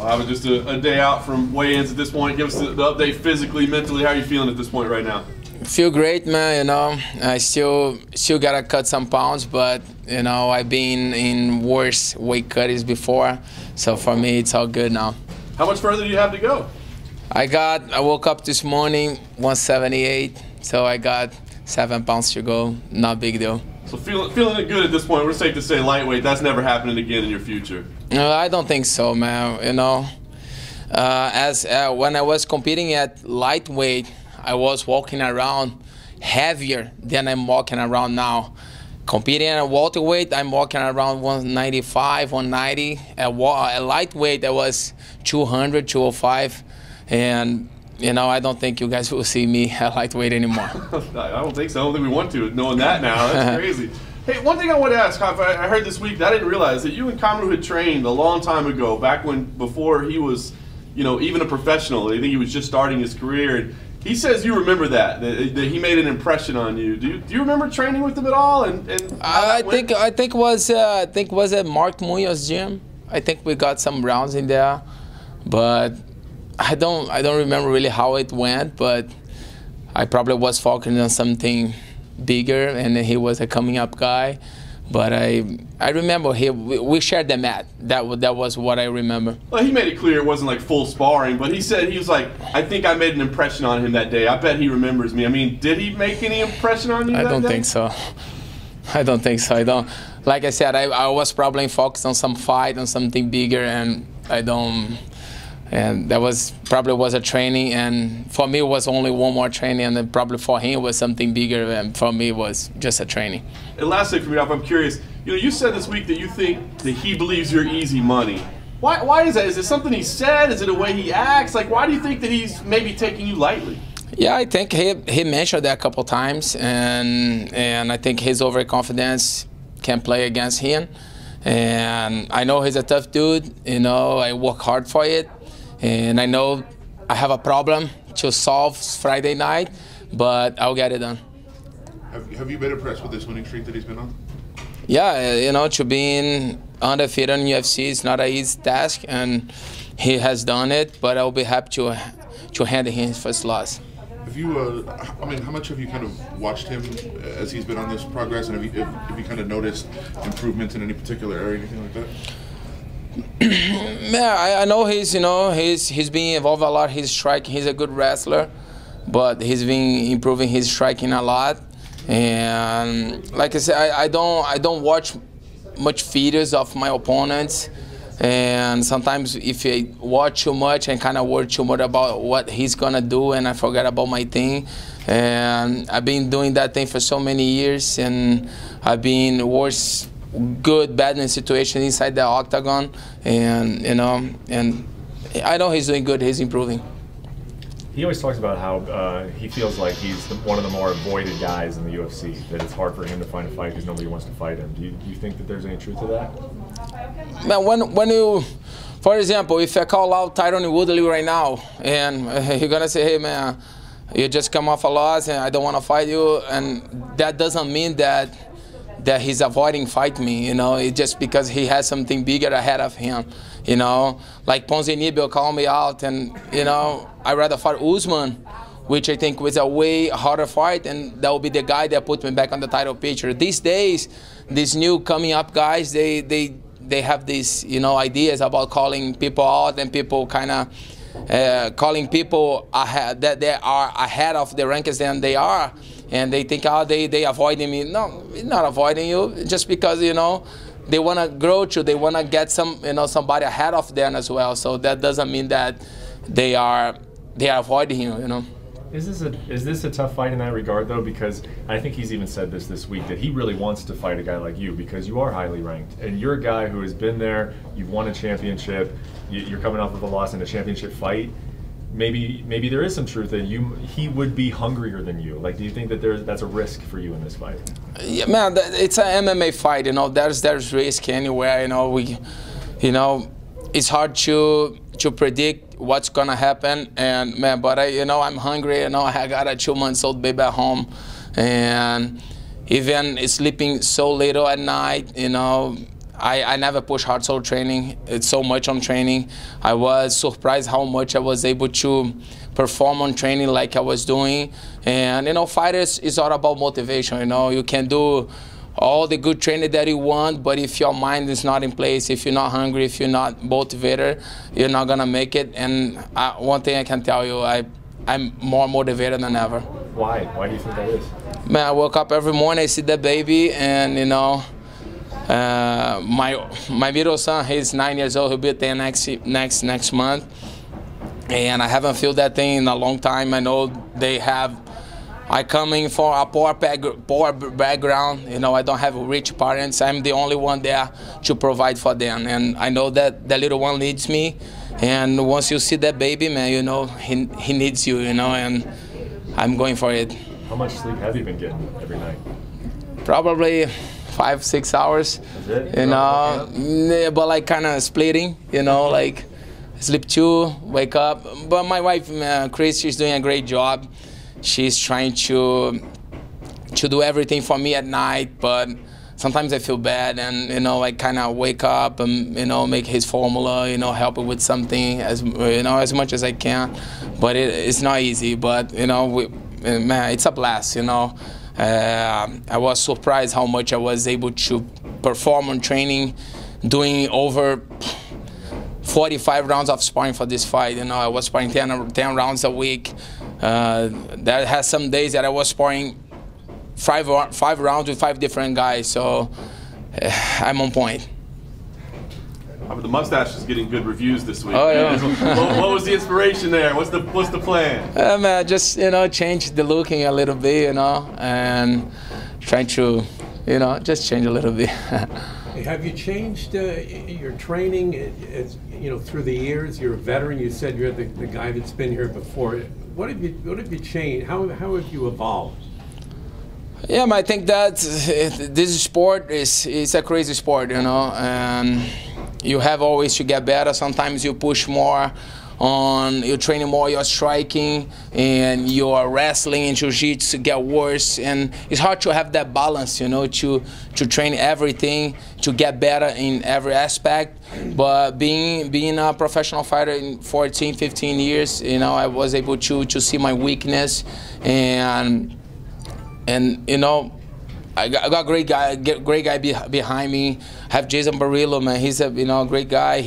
Well, having just a day out from weigh-ins at this point, give us the update physically, mentally. How are you feeling at this point right now? Feel great, man. You know, I still gotta cut some pounds, but you know, I've been in worse weight cuttings before, so for me, it's all good now. How much further do you have to go? I woke up this morning 178, so I got 7 pounds to go. Not big deal. So feeling it good at this point. We're safe to say lightweight. That's never happening again in your future. No, I don't think so, man. You know, when I was competing at lightweight, I was walking around heavier than I'm walking around now. Competing at welterweight, I'm walking around 195, 190. At lightweight, I was 200, 205, and you know, I don't think you guys will see me at lightweight anymore. I don't think so. I don't think we want to, knowing that now. That's crazy. Hey, one thing I want to ask, I heard this week, I didn't realize that you and Kamaru had trained a long time ago, back before he was, you know, even a professional. I think he was just starting his career. And he says you remember that he made an impression on you. Do you remember training with him at all? I think it was at Mark Munoz's gym. I think we got some rounds in there, but I don't remember really how it went. But I probably was focusing on something bigger, and he was a coming up guy. But I remember we shared the mat. That was what I remember. Well, he made it clear it wasn't like full sparring, but he said, he was like, I think I made an impression on him that day. I bet he remembers me. I mean, did he make any impression on you that day? I don't think so. I don't think so. I don't. Like I said, I was probably focused on some fight, on something bigger, and I don't. And that probably was a training, and for me it was only one more training, and then probably for him it was something bigger, and for me it was just a training. And last thing for me, I'm curious, you know, you said this week that you think that he believes you're easy money. Why is that? Is it something he said? Is it a way he acts? Like, why do you think that he's maybe taking you lightly? Yeah, I think he mentioned that a couple times, and I think his overconfidence can play against him. And I know he's a tough dude. You know, I work hard for it. And I know I have a problem to solve Friday night, but I'll get it done. Have you been impressed with this winning streak that he's been on? Yeah, you know, to be undefeated in UFC is not an easy task, and he has done it, but I'll be happy to hand him his first loss. Have you, I mean, how much have you kind of watched him as he's been on this progress, and have you kind of noticed improvements in any particular area, anything like that? Yeah, I know he's been involved a lot. His striking, he's a good wrestler, but he's been improving his striking a lot. And like I said, I don't watch much videos of my opponents. And sometimes if I watch too much and kind of worry too much about what he's gonna do, and I forget about my thing. And I've been doing that thing for so many years, and I've been worse. Good, bad in situation inside the octagon, and you know, and I know he's doing good. He's improving. He always talks about how he feels like he's one of the more avoided guys in the UFC. That it's hard for him to find a fight because nobody wants to fight him. Do you think that there's any truth to that? Man, when you, for example, if I call out Tyron Woodley right now, and you're gonna say, hey man, you just come off a loss, and I don't want to fight you, and that doesn't mean that he's avoiding fighting me, you know. It's just because he has something bigger ahead of him, you know. Like Ponzinibbio called me out, and you know, I rather fight Usman, which I think was a way harder fight, and that will be the guy that put me back on the title picture. These days, these new coming up guys, they have these, you know, ideas about calling people out, and people kind of calling people ahead, that they are ahead of the rankings than they are. And they think, oh, they avoiding me. No, not avoiding you, just because, you know, they want to grow you. They want to get somebody ahead of them as well. So that doesn't mean that they are avoiding you, you know. Is this a tough fight in that regard, though? Because I think he's even said this week, that he really wants to fight a guy like you because you are highly ranked. And you're a guy who has been there, you've won a championship, you're coming off of a loss in a championship fight. Maybe there is some truth that he would be hungrier than you. Like, do you think that that's a risk for you in this fight? Yeah, man, it's an MMA fight. You know, there's risk anywhere. You know, it's hard to predict what's gonna happen. And man, but I'm hungry. You know, I got a 2-month-old baby at home, and even sleeping so little at night. You know, I never push hard soul training. It's so much on training. I was surprised how much I was able to perform on training like I was doing. And you know, fighters is all about motivation. You know, you can do all the good training that you want, but if your mind is not in place, if you're not hungry, if you're not motivated, you're not gonna make it. And one thing I can tell you, I'm more motivated than ever. Why? Why do you think that is? Man, I wake up every morning, I see the baby, and you know, my middle son, he's 9 years old. He'll be 10 next month, and I haven't felt that thing in a long time. I know they have. I come in from a poor background. You know, I don't have rich parents. I'm the only one there to provide for them, and I know that the little one needs me. And once you see that baby, man, you know he needs you. You know, and I'm going for it. How much sleep have you been getting every night? Probably 5-6 hours. Is it? You know, yeah, but like kind of splitting. You know, like sleep 2, wake up. But my wife, Chris, she's doing a great job. She's trying to do everything for me at night, but sometimes I feel bad, and you know, I kind of wake up and you know, make his formula, you know, help it with something as you know, as much as I can. But it's not easy. But you know, man, it's a blast. You know, I was surprised how much I was able to perform on training, doing over 45 rounds of sparring for this fight. You know, I was sparring 10 rounds a week. There has some days that I was sparring five rounds with 5 different guys, so I'm on point. But the mustache is getting good reviews this week. Oh yeah. What was the inspiration there? What's the plan? Man, just you know, change the looking a little bit, you know, and trying to, you know, just change a little bit. Have you changed your training, you know, through the years? You're a veteran. You said you're the guy that's been here before. What have you changed? How have you evolved? Yeah, I think that this sport is a crazy sport, you know, and you have always to get better. Sometimes you push more on, you're training more, you're striking, and your wrestling and jiu-jitsu get worse, and it's hard to have that balance, you know, to train everything, to get better in every aspect. But being a professional fighter in 14, 15 years, you know, I was able to see my weakness, and you know, I got a great guy behind me. I have Jason Barillo, man. He's a great guy.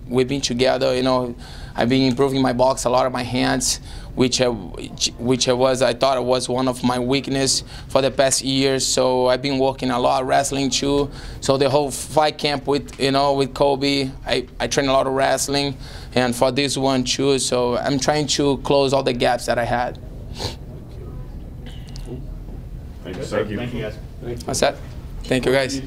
We've been together, you know. I've been improving my box, a lot of my hands, which I thought it was one of my weaknesses for the past years. So I've been working a lot, wrestling too. So the whole fight camp with Kobe, I train a lot of wrestling, and for this one too. So I'm trying to close all the gaps that I had. Thank you, sir. Thank you. What's that? Thank you, guys.